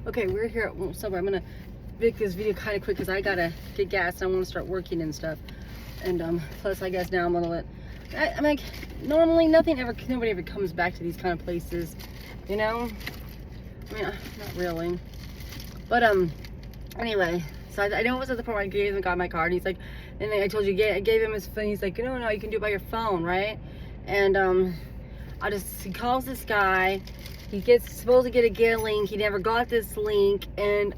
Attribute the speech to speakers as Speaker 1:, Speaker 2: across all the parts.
Speaker 1: Okay, we're here at Subway. I'm gonna make this video kind of quick because I gotta get gas and I want to start working and stuff. And plus, I guess now I'm gonna let. I'm like, normally nobody ever comes back to these kind of places, you know. I mean, not really. But anyway, so I know it was at the point where I gave him my card. And he's like, and then I told you, I gave him his phone. He's like, no, you can do it by your phone, right? And he calls this guy. He supposed to get a link. He never got this link, and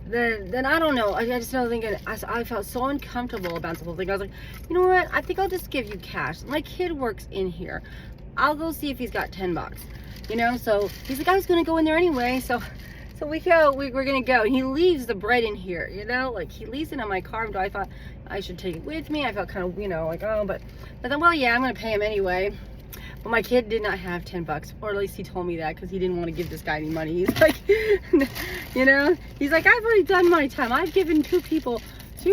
Speaker 1: then I don't know. I just started thinking. I felt so uncomfortable about the whole thing. I was like, you know what? I think I'll just give you cash. My kid works in here. I'll go see if he's got $10. You know. So he's like, I was gonna go in there anyway. So we go. We're gonna go. And he leaves the bread in here. You know, like he leaves it in my car. So I thought I should take it with me. I felt kind of, you know, like, oh, but then, well, yeah, I'm gonna pay him anyway. But my kid did not have $10, or at least he told me that, because he didn't want to give this guy any money. He's like, you know, he's like, I've already done my time. I've given two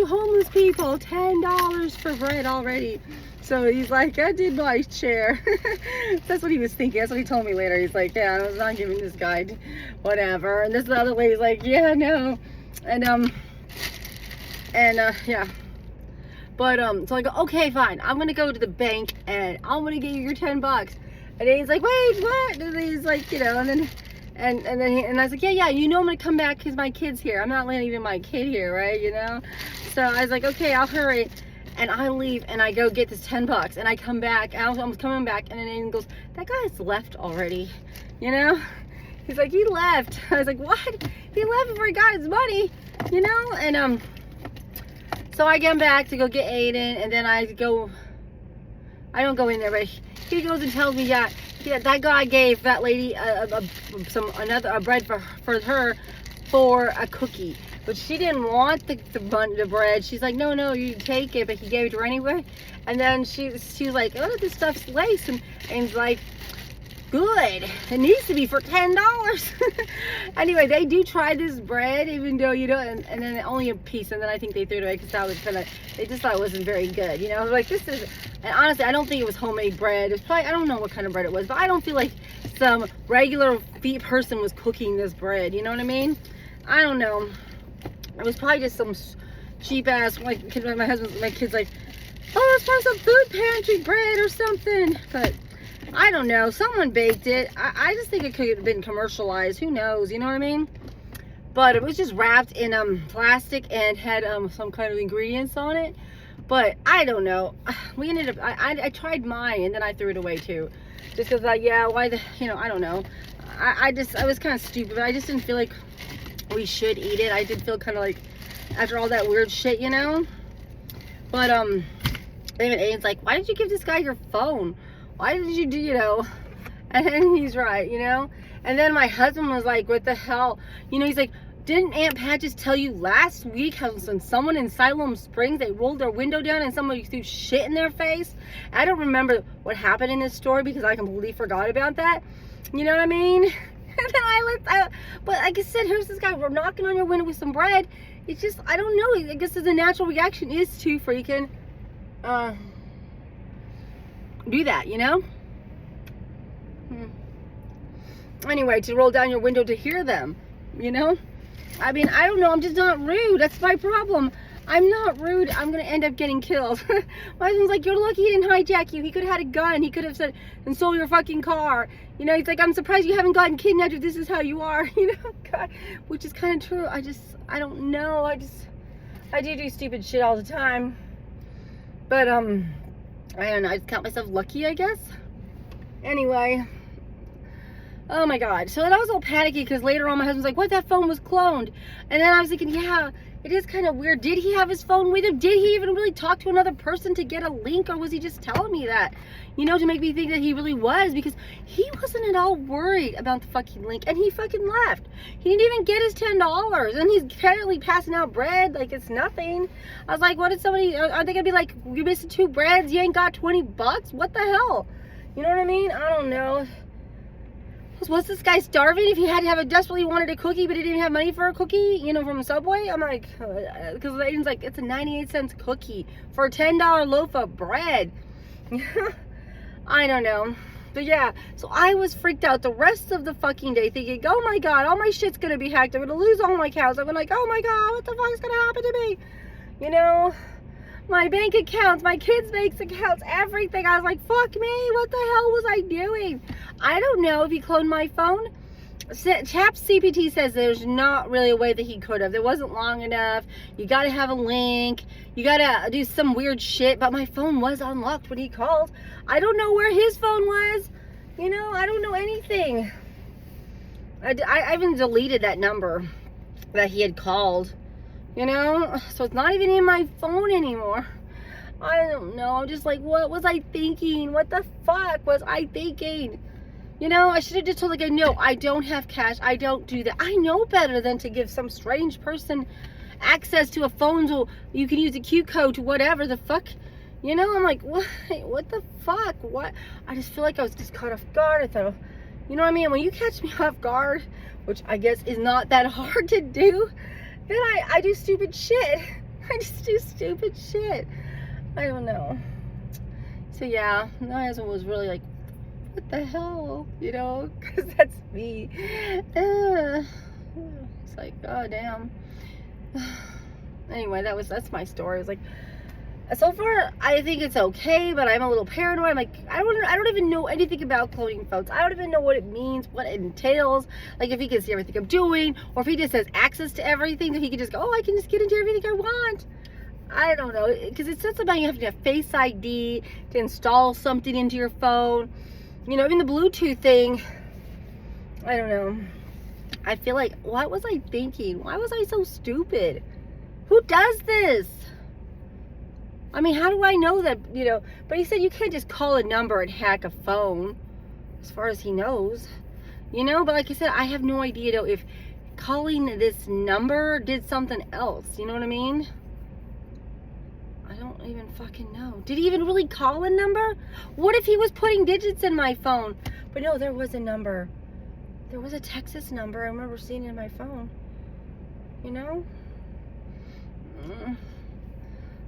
Speaker 1: homeless people $10 for bread already. So he's like, I did my share. That's what he was thinking. That's what he told me later. He's like, yeah, I was not giving this guy whatever. And this other lady's like, yeah, no. And yeah. But so I go, okay, fine. I'm gonna go to the bank and I'm gonna get you your $10. And then he's like, wait, what? And then he's like, you know, and then I was like, yeah, you know I'm gonna come back because my kid's here. I'm not leaving my kid here, right? You know. So I was like, okay, I'll hurry. And I leave and I go get this $10 and I come back. I was coming back, and then Aiden goes, that guy's left already, you know. He's like, he left. I was like, what? He left before he got his money, you know. And so I get back to go get Aiden, and then I don't go in there, but he goes and tells me, yeah, that guy gave that lady a bread for her for a cookie, but she didn't want the bread. She's like, no, you take it, but he gave it to her anyway. And then she was like, oh, this stuff's laced, and he's like, good, it needs to be for $10. Anyway, they do try this bread, even though, you know, and then only a piece, and then I think they threw it away because that was they just thought it wasn't very good, you know. Like, this is, and honestly, I don't think it was homemade bread. It's probably, I don't know what kind of bread it was, but I don't feel like some regular person was cooking this bread, you know what I mean? I don't know. It was probably just some cheap ass, like, my kid's like, oh, it's probably some food pantry bread or something, but I don't know. Someone baked it. I just think it could have been commercialized. Who knows? You know what I mean? But it was just wrapped in plastic and had some kind of ingredients on it. But I don't know. We ended up. I tried mine, and then I threw it away too, just because like, yeah, why the, you know, I don't know. I was kind of stupid. I just didn't feel like we should eat it. I did feel kind of like after all that weird shit, you know. But even Aiden's like, why did you give this guy your phone? Why did you do, you know? And then he's right, you know. And then my husband was like, what the hell, you know? He's like, didn't Aunt Pat just tell you last week how someone in Siloam Springs, they rolled their window down and somebody threw shit in their face? I don't remember what happened in this story because I completely forgot about that, you know what I mean? And then I looked, but like I said, here's this guy, we're knocking on your window with some bread. It's just, I don't know, I guess the natural reaction is to freaking do that, you know. Anyway, to roll down your window to hear them, you know. I mean, I don't know, I'm just not rude. That's my problem. I'm not rude. I'm gonna end up getting killed. My husband's like, you're lucky he didn't hijack you. He could have had a gun. He could have said and stole your fucking car, you know. He's like, I'm surprised you haven't gotten kidnapped if this is how you are, you know. God, which is kind of true. I don't know. I do stupid shit all the time, but I don't know, I just count myself lucky, I guess. Anyway, oh my god. So then I was all panicky because later on my husband's like, what, that phone was cloned? And then I was thinking, yeah, it is kind of weird. Did he have his phone with him? Did he even really talk to another person to get a link, or was he just telling me that, you know, to make me think that he really was? Because he wasn't at all worried about the fucking link, and he fucking left. He didn't even get his $10, and he's apparently passing out bread like it's nothing. I was like, what did somebody, are they gonna be like, you missing 2 breads, you ain't got $20? What the hell? You know what I mean? I don't know. Was this guy starving if he had to have desperately wanted a cookie but he didn't have money for a cookie, you know, from Subway? I'm like, because Aiden's like, it's a 98-cent cookie for a $10 loaf of bread. I don't know. But yeah, so I was freaked out the rest of the fucking day thinking, oh my God, all my shit's gonna be hacked. I'm gonna lose all my accounts. I'm like, oh my God, what the fuck's gonna happen to me? You know, my bank accounts, my kids' bank accounts, everything. I was like, fuck me, what the hell was I doing? I don't know if he cloned my phone. ChatGPT says there's not really a way that he could have. It wasn't long enough. You gotta have a link. You gotta do some weird shit. But my phone was unlocked when he called. I don't know where his phone was. You know, I don't know anything. I even deleted that number that he had called. You know, so it's not even in my phone anymore. I don't know. I'm just like, what was I thinking? What the fuck was I thinking? You know, I should have just told the guy, no, I don't have cash. I don't do that. I know better than to give some strange person access to a phone so you can use a Q code to whatever the fuck. You know, I'm like, what the fuck? What? I just feel like I was just caught off guard. I thought, you know what I mean? When you catch me off guard, which I guess is not that hard to do, then I do stupid shit. I just do stupid shit. I don't know. So yeah, my husband was really like, what the hell, you know, because that's me. It's like, oh damn. Anyway, that's my story. It's like, so far I think it's okay, but I'm a little paranoid. I'm like, I don't even know anything about cloning phones. I don't even know what it means, what it entails. Like if he can see everything I'm doing, or if he just has access to everything, then he can just go, oh, I can just get into everything I want. I don't know, because it says about you have to have Face ID to install something into your phone. You know, even the Bluetooth thing, I don't know. I feel like, what was I thinking? Why was I so stupid? Who does this? I mean, how do I know that, you know? But he said you can't just call a number and hack a phone, as far as he knows. You know, but like I said, I have no idea, though, if calling this number did something else. You know what I mean? I don't even fucking know. Did he even really call a number? What if he was putting digits in my phone? But no, there was a number. There was a Texas number. I remember seeing it in my phone. You know?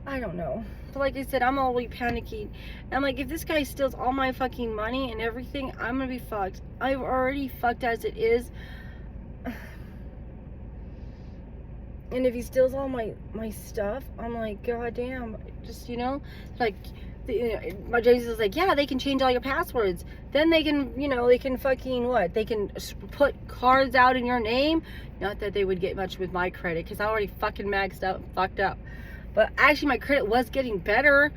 Speaker 1: I don't know. But like I said, I'm always panicking. I'm like, if this guy steals all my fucking money and everything, I'm gonna be fucked. I've already fucked as it is. And if he steals all my stuff, I'm like, god damn. Just, you know, like, my Jesus is like, yeah, they can change all your passwords. Then they can, you know, they can fucking what? They can put cards out in your name. Not that they would get much with my credit, because I already fucking maxed out and fucked up. But actually, my credit was getting better.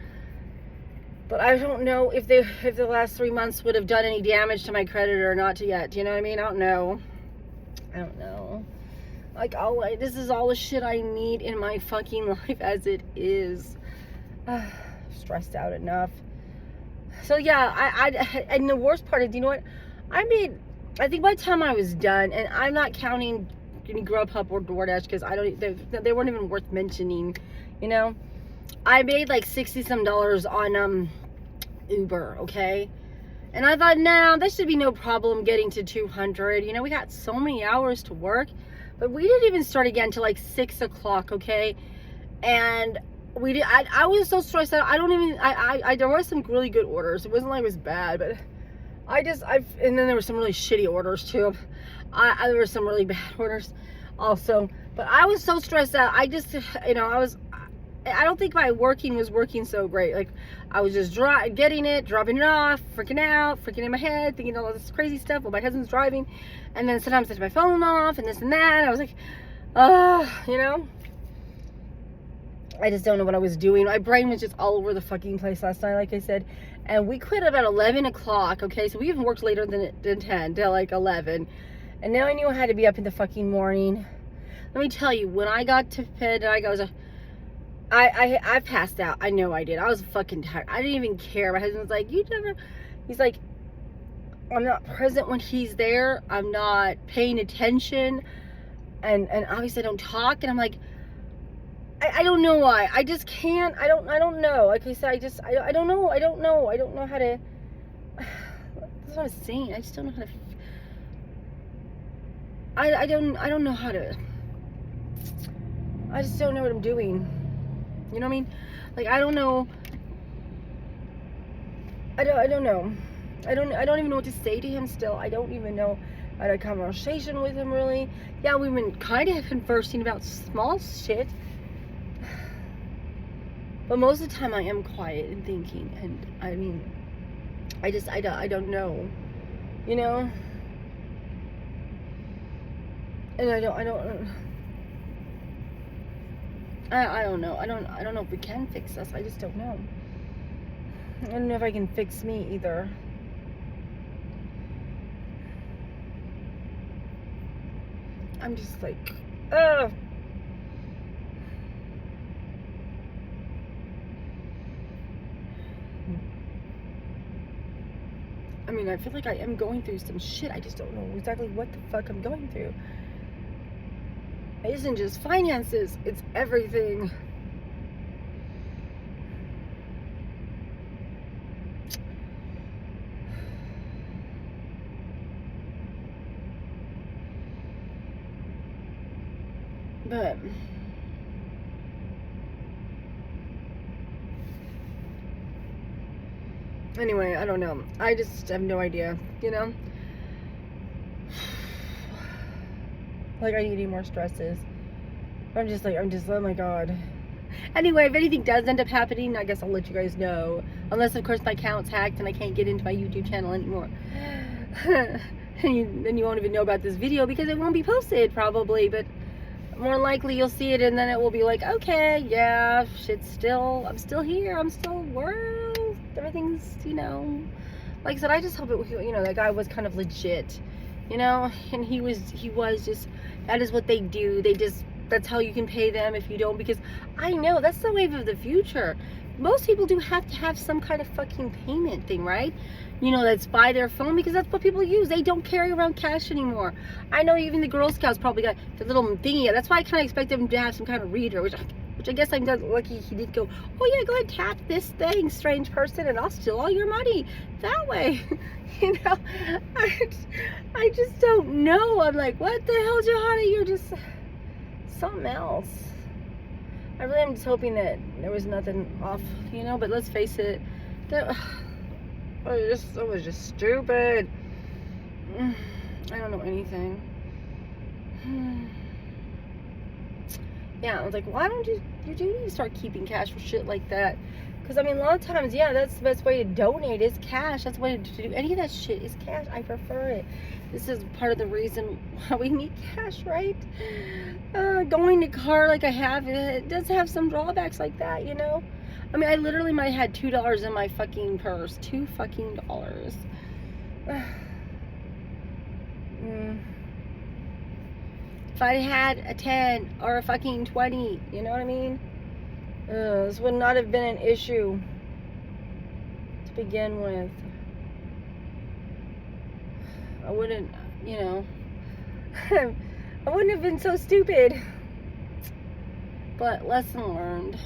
Speaker 1: But I don't know if the last 3 months would have done any damage to my credit or not yet. You know what I mean? I don't know. I don't know. Like, this is all the shit I need in my fucking life as it is. Stressed out enough. So yeah, and the worst part is, you know what? I think by the time I was done, and I'm not counting any Grubhub or DoorDash, because they weren't even worth mentioning, you know? I made like $60 some on Uber, okay? And I thought, nah, that should be no problem getting to 200. You know, we got so many hours to work. But we didn't even start again till like 6 o'clock, okay? And I was so stressed out. There were some really good orders. It wasn't like it was bad, but and then there were some really shitty orders too. There were some really bad orders also. But I was so stressed out. I just, you know, I don't think my working was working so great. Like, I was just getting it, dropping it off, freaking out, freaking in my head, thinking all this crazy stuff while my husband's driving. And then sometimes I took my phone off and this and that. And I was like, you know? I just don't know what I was doing. My brain was just all over the fucking place last night, like I said. And we quit about 11 o'clock, okay? So we even worked later than 10, till like 11. And now I knew I had to be up in the fucking morning. Let me tell you, when I got to bed, I passed out. I know I did. I was fucking tired. I didn't even care. My husband was like, he's like, I'm not present when he's there. I'm not paying attention. And obviously I don't talk. And I'm like, I don't know why. I just can't. I don't know. Like I said, I don't know. I don't know how to. That's what I was saying. I just don't know how to. I don't know how to. I just don't know what I'm doing. You know what I mean? Like, I don't know. I don't know. I don't even know what to say to him still. I don't even know. I had a conversation with him, really. Yeah, we've been kind of conversing about small shit. But most of the time I am quiet and thinking. And I mean, I don't know. You know? And I don't know. I don't know. I don't know if we can fix us. I just don't know. I don't know if I can fix me either. I'm just like, ugh. I mean, I feel like I am going through some shit. I just don't know exactly what the fuck I'm going through. It isn't just finances, it's everything. But anyway, I don't know. I just have no idea, you know? Like, I need any more stresses. I'm just, oh my god. Anyway, if anything does end up happening, I guess I'll let you guys know. Unless, of course, my account's hacked and I can't get into my YouTube channel anymore. Then you won't even know about this video because it won't be posted, probably. But more likely you'll see it and then it will be like, okay, yeah, I'm still here. I'm still world. Everything's, you know. Like I said, I just hope it, you know, that guy was kind of legit. You know, and he was just, that is what they do. That's how you can pay them if you don't, because I know that's the wave of the future. Most people do have to have some kind of fucking payment thing, right? You know, that's by their phone, because that's what people use. They don't carry around cash anymore. I know even the Girl Scouts probably got the little thingy. That's why I kind of expect them to have some kind of reader, which I guess I'm lucky he did go, oh yeah, go ahead, tap this thing, strange person, and I'll steal all your money that way. You know, I just don't know. I'm like, what the hell, Johanna? You're just something else. I really am just hoping that there was nothing off, you know, but let's face it, that was just stupid. I don't know anything. Yeah, I was like, why don't you do need to start keeping cash for shit like that? Because, I mean, a lot of times, yeah, that's the best way to donate is cash. That's the way to do any of that shit is cash. I prefer it. This is part of the reason why we need cash, right? Going to car like I have, it does have some drawbacks like that, you know? I mean, I literally might have had $2 in my fucking purse. $2 fucking dollars. If I had a 10 or a fucking 20, you know what I mean? This would not have been an issue to begin with. I wouldn't, you know, I wouldn't have been so stupid. But lesson learned.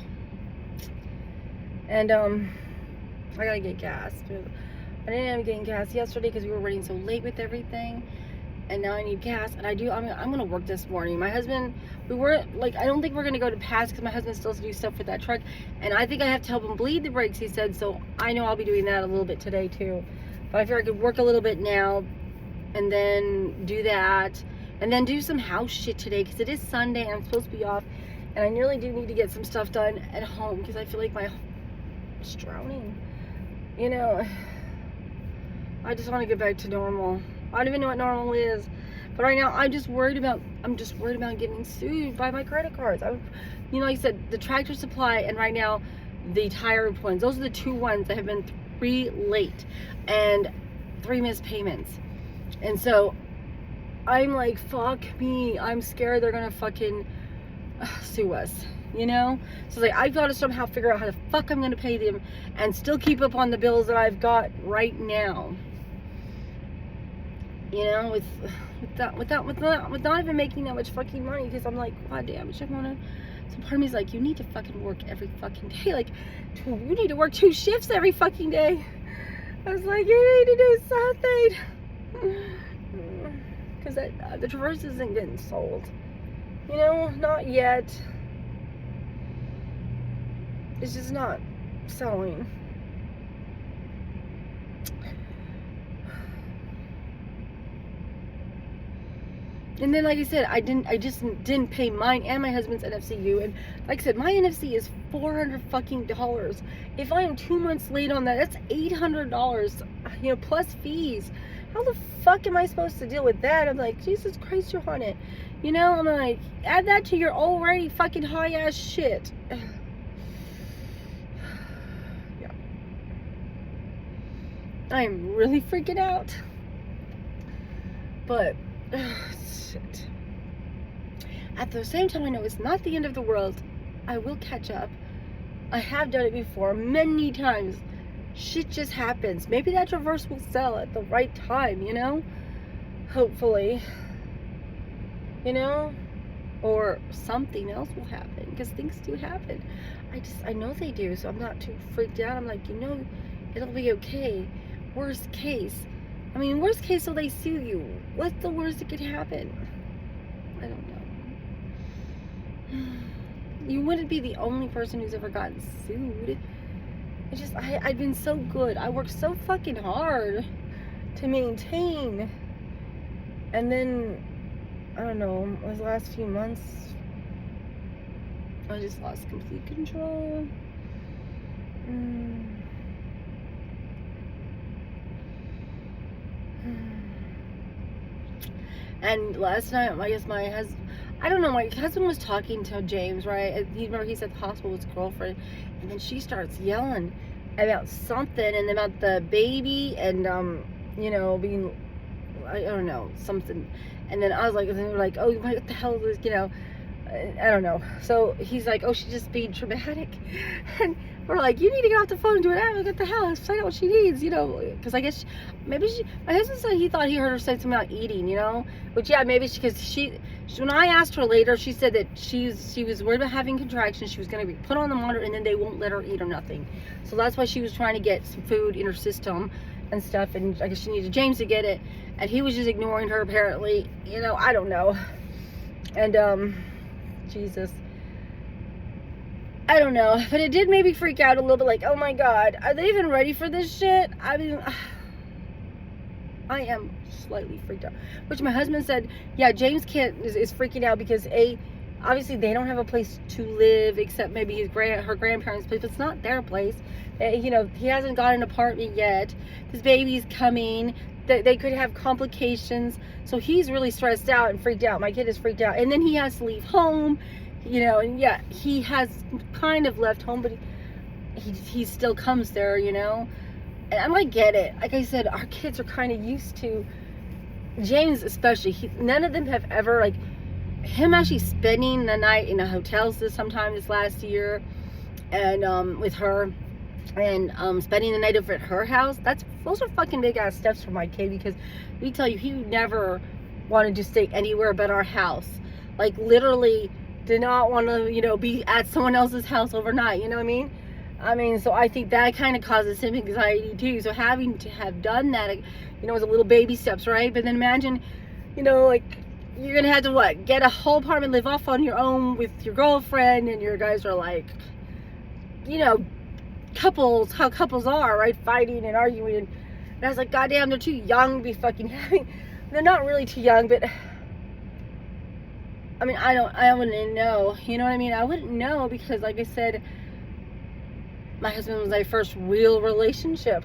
Speaker 1: And I gotta get gas. I didn't end up getting gas yesterday because we were running so late with everything. And now I need gas, and I'm gonna work this morning. My husband, I don't think we're gonna go to Pass because my husband still has to do stuff with that truck, and I think I have to help him bleed the brakes, he said, so I know I'll be doing that a little bit today too. But I figure I could work a little bit now, and then do that, and then do some house shit today, because it is Sunday, and I'm supposed to be off, and I really do need to get some stuff done at home, because I feel like I'm just drowning, you know. I just want to get back to normal. I don't even know what normal is, but right now I'm just worried about getting sued by my credit cards. You know, like I said, the Tractor Supply and right now the tire ones. Those are the two ones that have been 3 late and 3 missed payments. And so I'm like, fuck me. I'm scared they're gonna fucking sue us. You know? So like, I've got to somehow figure out how the fuck I'm gonna pay them and still keep up on the bills that I've got right now. You know, with not even making that much fucking money, because I'm like, god damn, I wanna. So part of me's like, you need to fucking work every fucking day. Like, you need to work 2 shifts every fucking day. I was like, you need to do something, because the Traverse isn't getting sold. You know, not yet. It's just not selling. And then, like I said, I just didn't pay mine and my husband's NFCU. And like I said, my NFC is $400 fucking dollars. If I am 2 months late on that, that's $800, you know, plus fees. How the fuck am I supposed to deal with that? I'm like, Jesus Christ, you're on it. You know, I'm like, add that to your already fucking high ass shit. Yeah. I am really freaking out. But, shit. At the same time, I know it's not the end of the world. I will catch up. I have done it before many times. Shit just happens. Maybe that reverse will sell at the right time, you know? Hopefully. You know? Or something else will happen. Because things do happen. I know they do, so I'm not too freaked out. I'm like, you know, it'll be okay. Worst case. I mean, worst case, so they sue you. What's the worst that could happen? I don't know. You wouldn't be the only person who's ever gotten sued. It's just, I've been so good. I worked so fucking hard to maintain. And then, I don't know, those last few months, I just lost complete control. And last night, I guess my husband, I don't know, my husband was talking to James, right? You remember he said the hospital with his girlfriend, and then she starts yelling about something, and about the baby, and you know, being, I don't know, something. And then I was like, and they were like, oh, what the hell is, you know, I don't know. So he's like, oh, she's just being dramatic. And we're like, you need to get off the phone and do it. I don't know what the hell. Find out what she needs, you know. Because I guess my husband said he thought he heard her say something about eating, you know. Which, yeah, maybe because she when I asked her later, she said that she was worried about having contractions. She was going to be put on the monitor, and then they won't let her eat or nothing. So that's why she was trying to get some food in her system and stuff. And I guess she needed James to get it. And he was just ignoring her, apparently. You know, I don't know. And, Jesus. I don't know. But it did maybe freak out a little bit, like, oh my God, are they even ready for this shit? I mean, I am slightly freaked out. Which my husband said, yeah, James is freaking out because, obviously they don't have a place to live except maybe her grandparents' place, but it's not their place. You know, he hasn't got an apartment yet. His baby's coming. They could have complications. So he's really stressed out and freaked out. My kid is freaked out. And then he has to leave home, you know, and yeah, he has kind of left home, but he still comes there, you know. And I get it. Like I said, our kids are kind of used to, James especially, none of them have ever, like, him actually spending the night in a hotel sometime this last year, and with her, and spending the night over at her house, those are fucking big ass steps for my kid, because we tell you, he never wanted to stay anywhere but our house. Like, literally did not want to, you know, be at someone else's house overnight, you know what I mean? So I think that kind of causes him anxiety too. So having to have done that, you know, was a little baby steps, right? But then imagine, you know, like, you're gonna have to what, get a whole apartment, live off on your own with your girlfriend, and your guys are like, you know, how couples are, right? Fighting and arguing. And I was like, goddamn, they're too young to be fucking having. They're not really too young, but I mean, I wouldn't know, you know what I mean? I wouldn't know, because like I said, my husband was my first real relationship.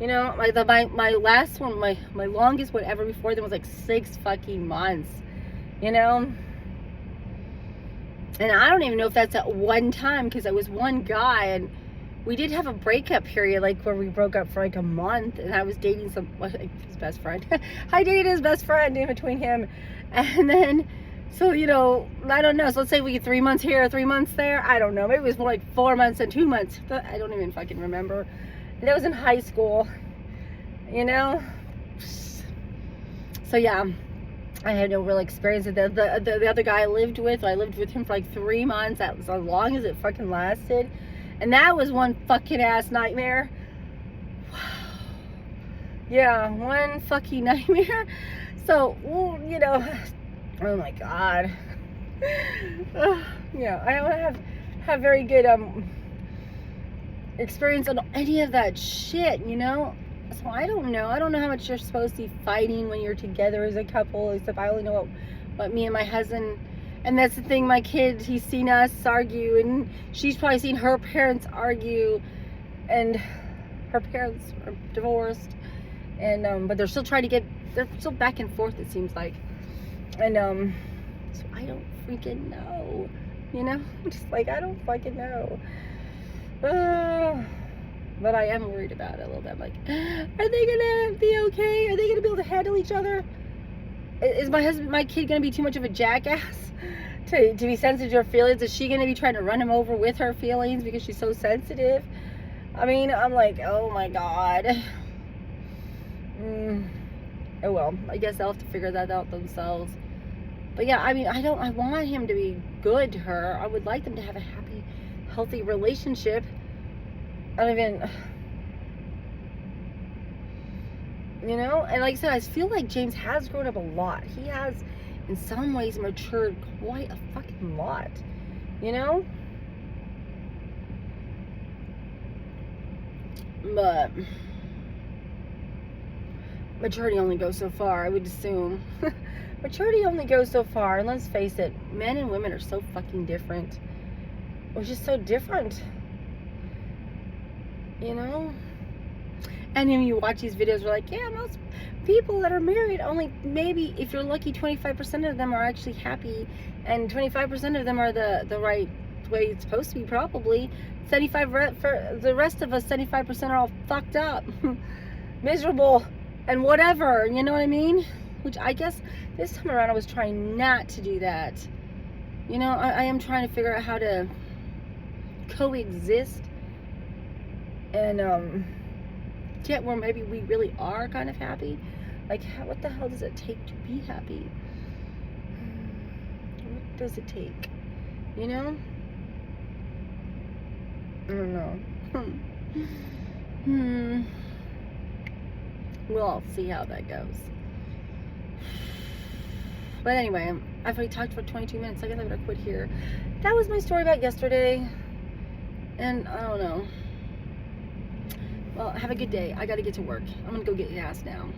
Speaker 1: You know, my last one, my longest one ever before then was like 6 fucking months. You know? And I don't even know if that's at one time, because I was one guy, and we did have a breakup period, like, where we broke up for like a month, and I was dating his best friend. I dated his best friend in between him. And then, so, you know, I don't know. So let's say we get 3 months here, 3 months there. I don't know. Maybe it was more like 4 months and 2 months. But I don't even fucking remember. And that was in high school, you know? So, yeah, I had no real experience. The other guy I lived with him for like 3 months. That was as long as it fucking lasted. And that was one fucking ass nightmare. Yeah, one fucking nightmare. So, well, you know, oh my God. Yeah, I don't have very good experience on any of that shit, you know? So I don't know how much you're supposed to be fighting when you're together as a couple, except I only know But me and my husband, and that's the thing, my kid, he's seen us argue, and she's probably seen her parents argue, and her parents are divorced, and but they're still they're still back and forth, it seems like. And so I don't freaking know, you know. Just like, I don't fucking know. But I am worried about it a little bit. I'm like, are they gonna be okay? Are they gonna be able to handle each other? Is my kid gonna be too much of a jackass to be sensitive to her feelings? Is she gonna be trying to run him over with her feelings because she's so sensitive? I mean, I'm like, oh my God. Oh well, I guess they'll have to figure that out themselves. But yeah, I mean, I want him to be good to her. I would like them to have a happy, healthy relationship. I don't even, you know. And like I said, I feel like James has grown up a lot. He has, in some ways, matured quite a fucking lot, you know. But maturity only goes so far, I would assume. Maturity only goes so far, and let's face it, men and women are so fucking different. We're just so different, you know. And then you watch these videos, we're like, yeah, most people that are married, only maybe, if you're lucky, 25% of them are actually happy, and 25% of them are the right way it's supposed to be, probably. For the rest of us, 75% are all fucked up, miserable, and whatever, you know what I mean? Which I guess this time around I was trying not to do that. You know, I am trying to figure out how to coexist and get where maybe we really are kind of happy. Like, what the hell does it take to be happy? What does it take? You know? I don't know. We'll all see how that goes. But anyway, I've already talked for 22 minutes. I guess I'm gonna quit here. That was my story about yesterday. And I don't know. Well, have a good day. I gotta get to work. I'm gonna go get gas now.